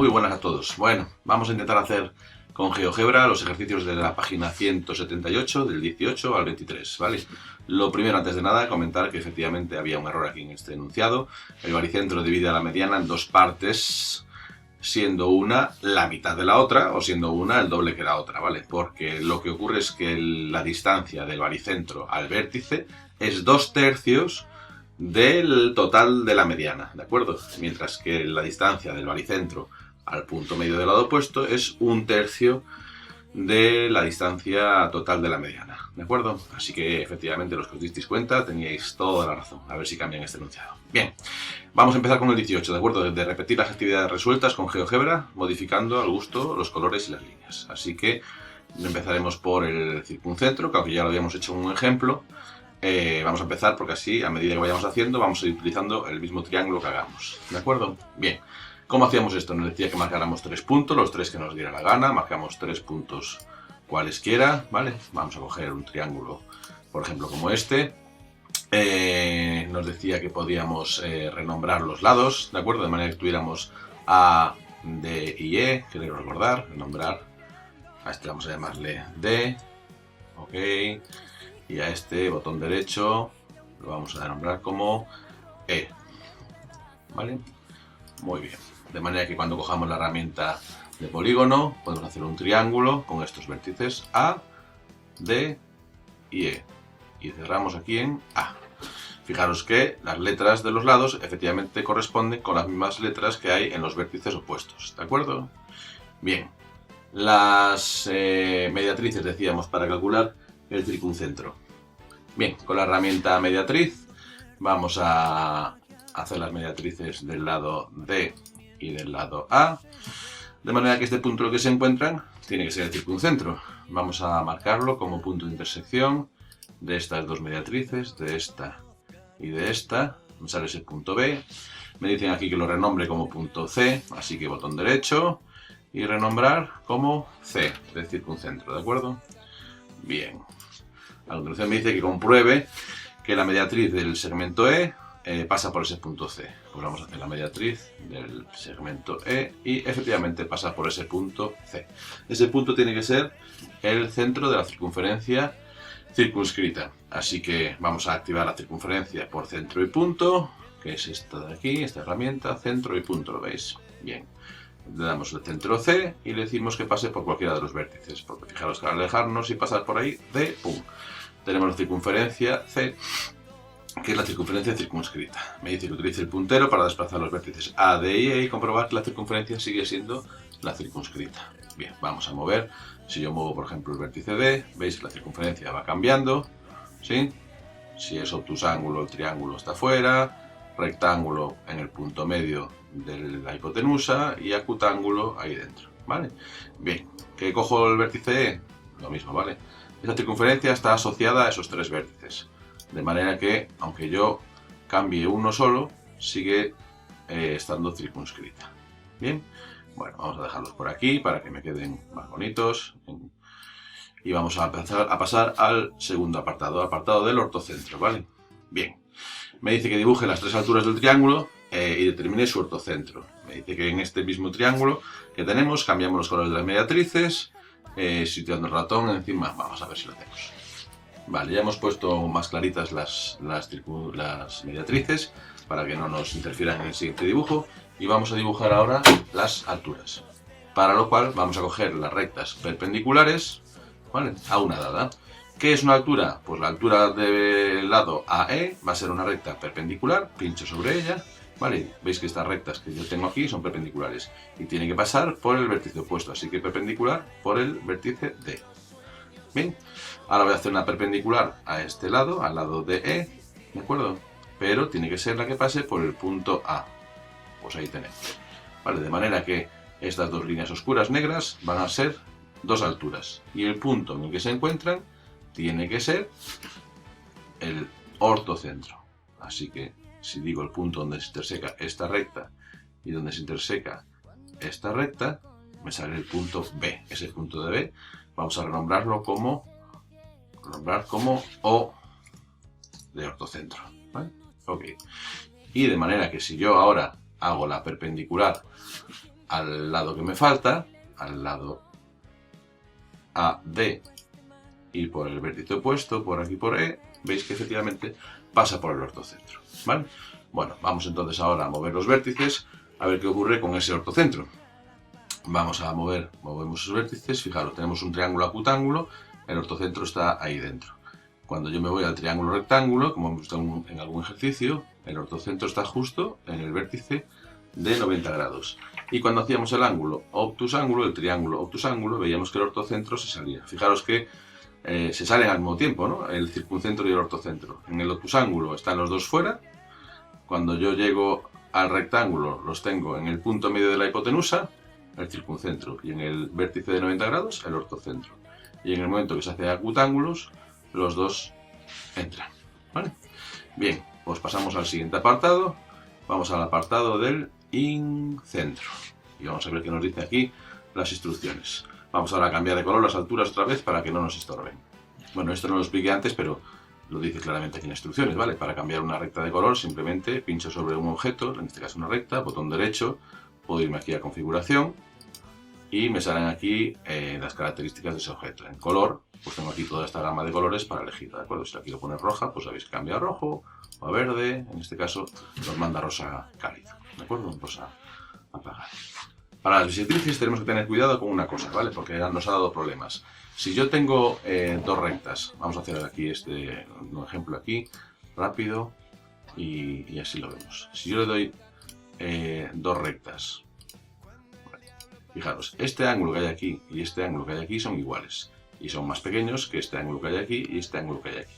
Muy buenas a todos. Bueno, vamos a intentar hacer con GeoGebra los ejercicios de la página 178 del 18 al 23, ¿vale? Lo primero, antes de nada, comentar que efectivamente había un error aquí en este enunciado. El baricentro divide a la mediana en dos partes, siendo una la mitad de la otra o siendo una el doble que la otra, ¿vale? Porque lo que ocurre es que la distancia del baricentro al vértice es 2/3 del total de la mediana, ¿de acuerdo? Mientras que la distancia del baricentro al punto medio del lado opuesto es 1/3 de la distancia total de la mediana, ¿de acuerdo? Así que efectivamente los que os disteis cuenta teníais toda la razón. A ver si cambian este enunciado. Bien, vamos a empezar con el 18, ¿de acuerdo? De repetir las actividades resueltas con GeoGebra, modificando al gusto los colores y las líneas. Así que empezaremos por el circuncentro, que aunque ya lo habíamos hecho en un ejemplo, vamos a empezar porque así, a medida que vayamos haciendo, vamos a ir utilizando el mismo triángulo que hagamos, ¿de acuerdo? Bien. ¿Cómo hacíamos esto? Nos decía que marcáramos 3 puntos, los 3 que nos diera la gana, marcamos 3 puntos cualesquiera, ¿vale? Vamos a coger un triángulo, por ejemplo, como este. Nos decía que podíamos renombrar los lados, ¿de acuerdo? De manera que tuviéramos A, D y E, quiero recordar, renombrar. A este vamos a llamarle D, ok. Y a este botón derecho lo vamos a nombrar como E, ¿vale? Muy bien. De manera que cuando cojamos la herramienta de polígono, podemos hacer un triángulo con estos vértices A, D y E. Y cerramos aquí en A. Fijaros que las letras de los lados efectivamente corresponden con las mismas letras que hay en los vértices opuestos, ¿de acuerdo? Bien. Las mediatrices decíamos para calcular el circuncentro. Bien, con la herramienta mediatriz vamos a hacer las mediatrices del lado D y del lado A, de manera que este punto en el que se encuentran tiene que ser el circuncentro. Vamos a marcarlo como punto de intersección de estas dos mediatrices, de esta y de esta. Me sale ese punto B. Me dicen aquí que lo renombre como punto C, así que botón derecho y renombrar como C del circuncentro, ¿de acuerdo? Bien. A continuación me dice que compruebe que la mediatriz del segmento E pasa por ese punto C. Pues vamos a hacer la mediatriz del segmento E y efectivamente pasa por ese punto C. Ese punto tiene que ser el centro de la circunferencia circunscrita. Así que vamos a activar la circunferencia por centro y punto, que es esta de aquí, esta herramienta, centro y punto, ¿lo veis? Bien. Le damos el centro C y le decimos que pase por cualquiera de los vértices, porque fijaros que al alejarnos y pasar por ahí, D, pum. Tenemos la circunferencia C, que es la circunferencia circunscrita. Me dice que utilice el puntero para desplazar los vértices A, D y E y comprobar que la circunferencia sigue siendo la circunscrita. Bien, vamos a mover. Si yo muevo, por ejemplo, el vértice D, veis que la circunferencia va cambiando, ¿sí? Si es obtusángulo, el triángulo está fuera, rectángulo en el punto medio de la hipotenusa y acutángulo ahí dentro, ¿vale? Bien, ¿qué cojo el vértice E? Lo mismo, ¿vale? Esa circunferencia está asociada a esos tres vértices. De manera que, aunque yo cambie uno solo, sigue estando circunscrita. Bien, bueno, vamos a dejarlos por aquí para que me queden más bonitos. Y vamos a empezar a pasar al segundo apartado del ortocentro, ¿vale? Bien, me dice que dibuje las tres alturas del triángulo y determine su ortocentro. Me dice que en este mismo triángulo que tenemos cambiamos los colores de las mediatrices, situando el ratón encima. Vamos a ver si lo hacemos. Vale, ya hemos puesto más claritas las mediatrices para que no nos interfieran en el siguiente dibujo y vamos a dibujar ahora las alturas, para lo cual vamos a coger las rectas perpendiculares, ¿vale?, a una dada. ¿Qué es una altura? Pues la altura del lado AE va a ser una recta perpendicular, pincho sobre ella, ¿vale? Veis que estas rectas que yo tengo aquí son perpendiculares y tiene que pasar por el vértice opuesto, así que perpendicular por el vértice D. Bien, ahora voy a hacer una perpendicular a este lado, al lado de E, ¿de acuerdo? Pero tiene que ser la que pase por el punto A. Pues ahí tenemos. Vale, de manera que estas dos líneas oscuras negras van a ser dos alturas. Y el punto en el que se encuentran tiene que ser el ortocentro. Así que si digo el punto donde se interseca esta recta y donde se interseca esta recta, me sale el punto B. Ese punto de B vamos a renombrarlo como O de ortocentro, ¿vale? Ok. Y de manera que si yo ahora hago la perpendicular al lado que me falta, al lado AD, y por el vértice opuesto, por aquí por E, veis que efectivamente pasa por el ortocentro, ¿vale? Bueno, vamos entonces ahora a mover los vértices, a ver qué ocurre con ese ortocentro. Vamos a movemos esos vértices, fijaros, tenemos un triángulo acutángulo, el ortocentro está ahí dentro. Cuando yo me voy al triángulo rectángulo, como hemos visto en algún ejercicio, el ortocentro está justo en el vértice de 90 grados. Y cuando hacíamos el ángulo obtusángulo, el triángulo obtusángulo, veíamos que el ortocentro se salía. Fijaros que se salen al mismo tiempo, ¿no? El circuncentro y el ortocentro. En el obtusángulo están los dos fuera. Cuando yo llego al rectángulo, los tengo en el punto medio de la hipotenusa, el circuncentro, y en el vértice de 90 grados, el ortocentro. Y en el momento que se hace acutángulos, los dos entran, ¿vale? Bien, pues pasamos al siguiente apartado. Vamos al apartado del incentro. Y vamos a ver qué nos dice aquí las instrucciones. Vamos ahora a cambiar de color las alturas otra vez para que no nos estorben. Bueno, esto no lo expliqué antes, pero lo dice claramente aquí en las instrucciones, ¿vale? Para cambiar una recta de color, simplemente pincho sobre un objeto, en este caso una recta, botón derecho, puedo irme aquí a configuración y me salen aquí las características de ese objeto. En color, pues tengo aquí toda esta gama de colores para elegir, ¿de acuerdo? Si la quiero poner roja, pues sabéis que cambia a rojo o a verde, en este caso nos manda rosa cálido, ¿de acuerdo? Rosa apagado. Para las bisectrices tenemos que tener cuidado con una cosa, ¿vale? Porque nos ha dado problemas. Si yo tengo dos rectas, vamos a hacer aquí un ejemplo aquí, rápido, y así lo vemos. Si yo le doy dos rectas, fijaros, este ángulo que hay aquí y este ángulo que hay aquí son iguales, y son más pequeños que este ángulo que hay aquí y este ángulo que hay aquí.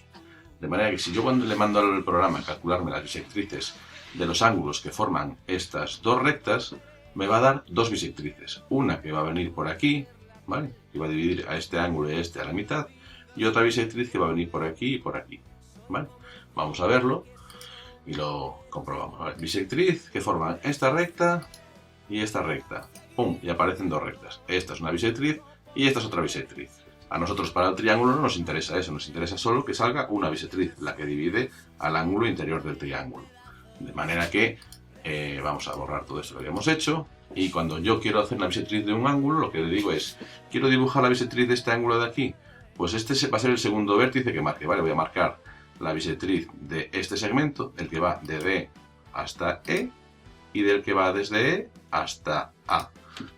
De manera que si yo cuando le mando al programa a calcularme las bisectrices de los ángulos que forman estas dos rectas, me va a dar dos bisectrices. Una que va a venir por aquí, ¿vale? Que va a dividir a este ángulo y a este a la mitad. Y otra bisectriz que va a venir por aquí y por aquí, ¿vale? Vamos a verlo y lo comprobamos. ¿Vale? Bisectriz que forman esta recta y esta recta. ¡Pum! Y aparecen dos rectas. Esta es una bisectriz y esta es otra bisectriz. A nosotros para el triángulo no nos interesa eso, nos interesa solo que salga una bisectriz, la que divide al ángulo interior del triángulo. De manera que vamos a borrar todo esto que habíamos hecho, y cuando yo quiero hacer una bisectriz de un ángulo, lo que le digo es, quiero dibujar la bisectriz de este ángulo de aquí, pues este va a ser el segundo vértice que marque, ¿vale? Voy a marcar la bisectriz de este segmento, el que va de D hasta E, y del que va desde E hasta A.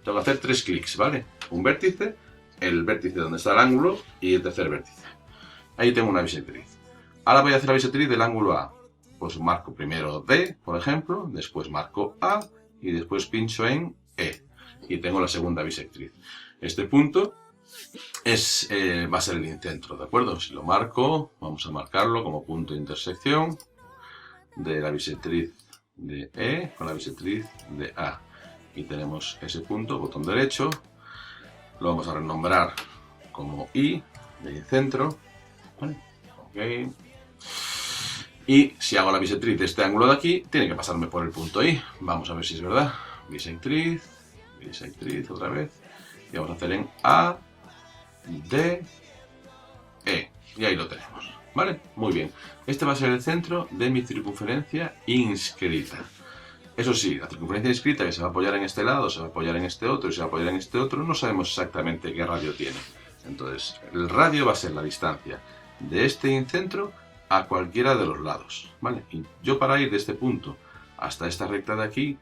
Tengo que hacer tres clics, ¿vale? Un vértice, el vértice donde está el ángulo, y el tercer vértice. Ahí tengo una bisectriz. Ahora voy a hacer la bisectriz del ángulo A. Pues marco primero D, por ejemplo, después marco A y después pincho en E. Y tengo la segunda bisectriz. Este punto va a ser el incentro, ¿de acuerdo? Si lo marco, vamos a marcarlo como punto de intersección de la bisectriz de E con la bisectriz de A. Y tenemos ese punto, botón derecho. Lo vamos a renombrar como I, de incentro. ¿Vale? Ok. Y si hago la bisectriz de este ángulo de aquí, tiene que pasarme por el punto I. Vamos a ver si es verdad. Bisectriz, bisectriz otra vez. Y vamos a hacer en A, D, E. Y ahí lo tenemos. ¿Vale? Muy bien. Este va a ser el centro de mi circunferencia inscrita. Eso sí, la circunferencia inscrita que se va a apoyar en este lado, se va a apoyar en este otro y se va a apoyar en este otro, no sabemos exactamente qué radio tiene. Entonces, el radio va a ser la distancia de este incentro a cualquiera de los lados, ¿vale? Y yo para ir de este punto hasta esta recta de aquí,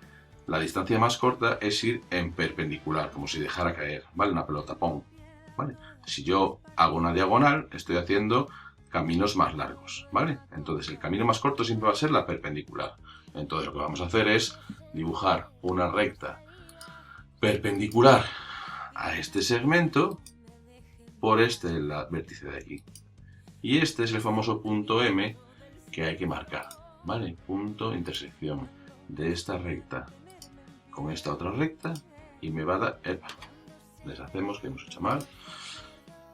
la distancia más corta es ir en perpendicular, como si dejara caer, ¿vale? Una pelota, ¡pum! ¿Vale? Si yo hago una diagonal, estoy haciendo caminos más largos, ¿vale? Entonces el camino más corto siempre va a ser la perpendicular. Entonces lo que vamos a hacer es dibujar una recta perpendicular a este segmento por este vértice de aquí. Y este es el famoso punto M que hay que marcar, ¿vale? Punto de intersección de esta recta con esta otra recta y me va a dar... ¡Epa! Deshacemos que hemos hecho mal.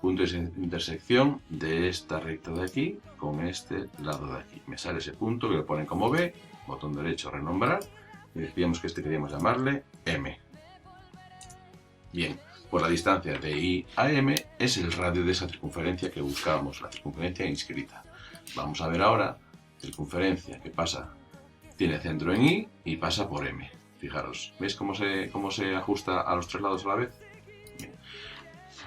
Punto de intersección de esta recta de aquí con este lado de aquí. Me sale ese punto que lo ponen como B, botón derecho, renombrar, y decíamos que este queríamos llamarle M. Bien. Pues la distancia de I a M es el radio de esa circunferencia que buscábamos, la circunferencia inscrita. Vamos a ver ahora circunferencia que pasa, tiene centro en I y pasa por M. Fijaros, ¿veis cómo se ajusta a los tres lados a la vez? Bien.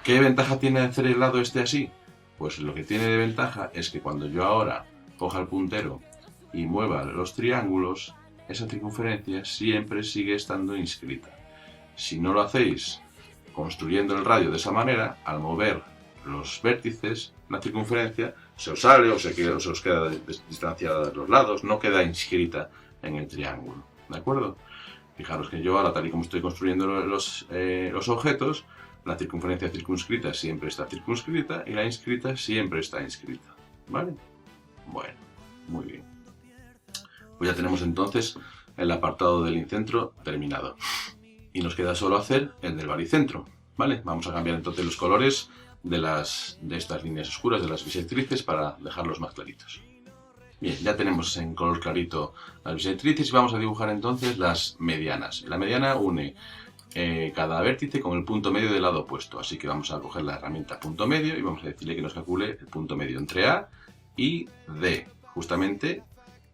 ¿Qué ventaja tiene hacer el lado este así? Pues lo que tiene de ventaja es que cuando yo ahora coja el puntero y mueva los triángulos, esa circunferencia siempre sigue estando inscrita. Si no lo hacéis construyendo el radio de esa manera, al mover los vértices, la circunferencia se os sale o se os queda distanciada de los lados, no queda inscrita en el triángulo. ¿De acuerdo? Fijaros que yo ahora, tal y como estoy construyendo los objetos, la circunferencia circunscrita siempre está circunscrita y la inscrita siempre está inscrita. ¿Vale? Bueno, muy bien. Pues ya tenemos entonces el apartado del incentro terminado. Y nos queda solo hacer el del baricentro. ¿Vale? Vamos a cambiar entonces los colores de estas líneas oscuras, de las bisectrices, para dejarlos más claritos. Bien, ya tenemos en color clarito las bisectrices y vamos a dibujar entonces las medianas. La mediana une cada vértice con el punto medio del lado opuesto, así que vamos a coger la herramienta punto medio y vamos a decirle que nos calcule el punto medio entre A y D, justamente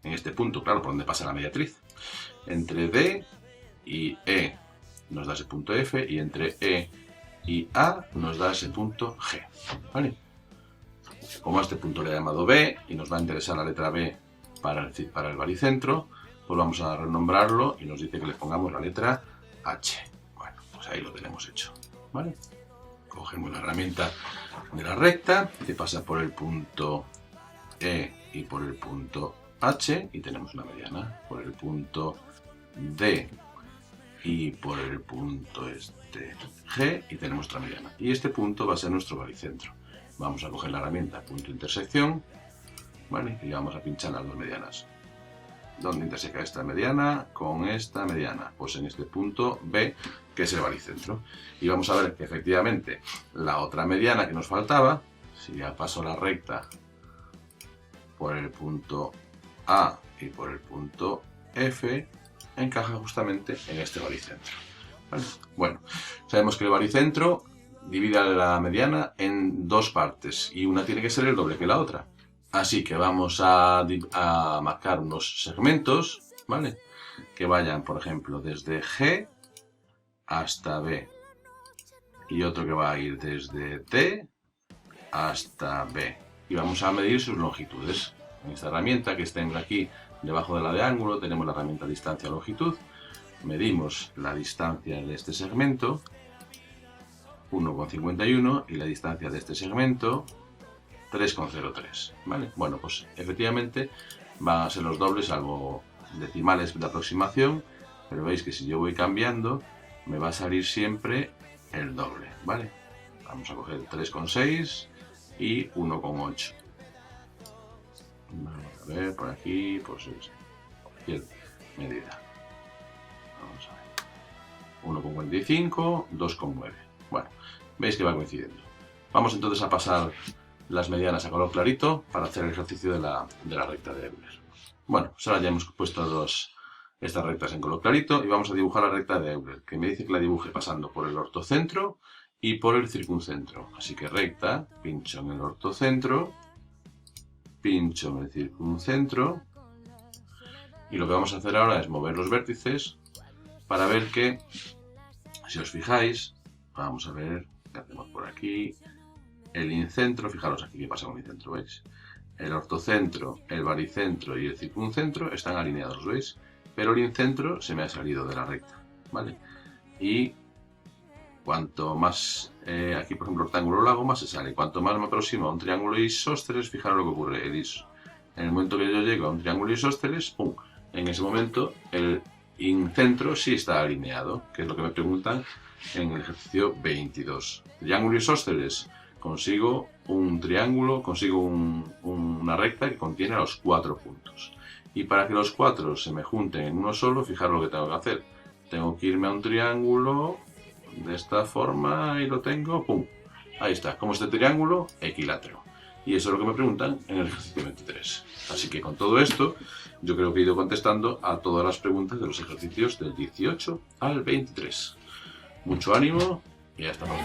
en este punto, claro, por donde pasa la mediatriz. Entre D y E nos da ese punto F y entre E y A nos da ese punto G. ¿Vale? Como a este punto le he llamado B y nos va a interesar la letra B para el baricentro, pues vamos a renombrarlo y nos dice que le pongamos la letra H. Bueno, pues ahí lo tenemos hecho. ¿Vale? Cogemos la herramienta de la recta que pasa por el punto E y por el punto H y tenemos una mediana. Por el punto D y por el punto G y tenemos otra mediana. Y este punto va a ser nuestro baricentro. Vamos a coger la herramienta punto intersección, ¿vale? Y le vamos a pinchar las dos medianas. ¿Dónde interseca esta mediana con esta mediana? Pues en este punto B, que es el baricentro. Y vamos a ver que efectivamente la otra mediana que nos faltaba, si ya paso la recta por el punto A y por el punto F, encaja justamente en este baricentro. ¿Vale? Bueno, sabemos que el baricentro divide la mediana en dos partes y una tiene que ser el doble que la otra. Así que vamos a marcar unos segmentos, ¿vale? Que vayan, por ejemplo, desde G hasta B. Y otro que va a ir desde T hasta B. Y vamos a medir sus longitudes. En esta herramienta que está aquí debajo de la de ángulo tenemos la herramienta distancia-longitud. Medimos la distancia de este segmento, 1,51, y la distancia de este segmento, 3,03. ¿Vale? Bueno, pues efectivamente van a ser los dobles, salvo decimales de aproximación, pero veis que si yo voy cambiando, me va a salir siempre el doble. ¿Vale? Vamos a coger 3,6 y 1,8. Vamos a ver, por aquí, pues cualquier medida. Vamos a ver. 1,45, 2,9. Bueno, veis que va coincidiendo. Vamos entonces a pasar las medianas a color clarito para hacer el ejercicio de la recta de Euler. Bueno, pues ahora ya hemos puesto estas rectas en color clarito y vamos a dibujar la recta de Euler, que me dice que la dibuje pasando por el ortocentro y por el circuncentro. Así que recta, pincho en el ortocentro, pincho en el circuncentro y lo que vamos a hacer ahora es mover los vértices para ver que, si os fijáis, vamos a ver qué hacemos por aquí. El incentro, fijaros aquí qué pasa con el incentro, ¿veis? El ortocentro, el baricentro y el circuncentro están alineados, ¿veis? Pero el incentro se me ha salido de la recta, ¿vale? Y cuanto más, aquí por ejemplo, rectángulo lo hago, más se sale. Cuanto más me aproximo a un triángulo isósceles, fijaros lo que ocurre. En el momento que yo llego a un triángulo isósceles, ¡pum! En ese momento el incentro sí está alineado, que es lo que me preguntan en el ejercicio 22. Triángulo isósceles, consigo un triángulo, consigo una recta que contiene los 4 puntos. Y para que los 4 se me junten en uno solo, fijaros lo que tengo que hacer. Tengo que irme a un triángulo de esta forma y lo tengo, ¡pum! Ahí está, como este triángulo equilátero. Y eso es lo que me preguntan en el ejercicio 23. Así que con todo esto, yo creo que he ido contestando a todas las preguntas de los ejercicios del 18 al 23. Mucho ánimo y hasta pronto.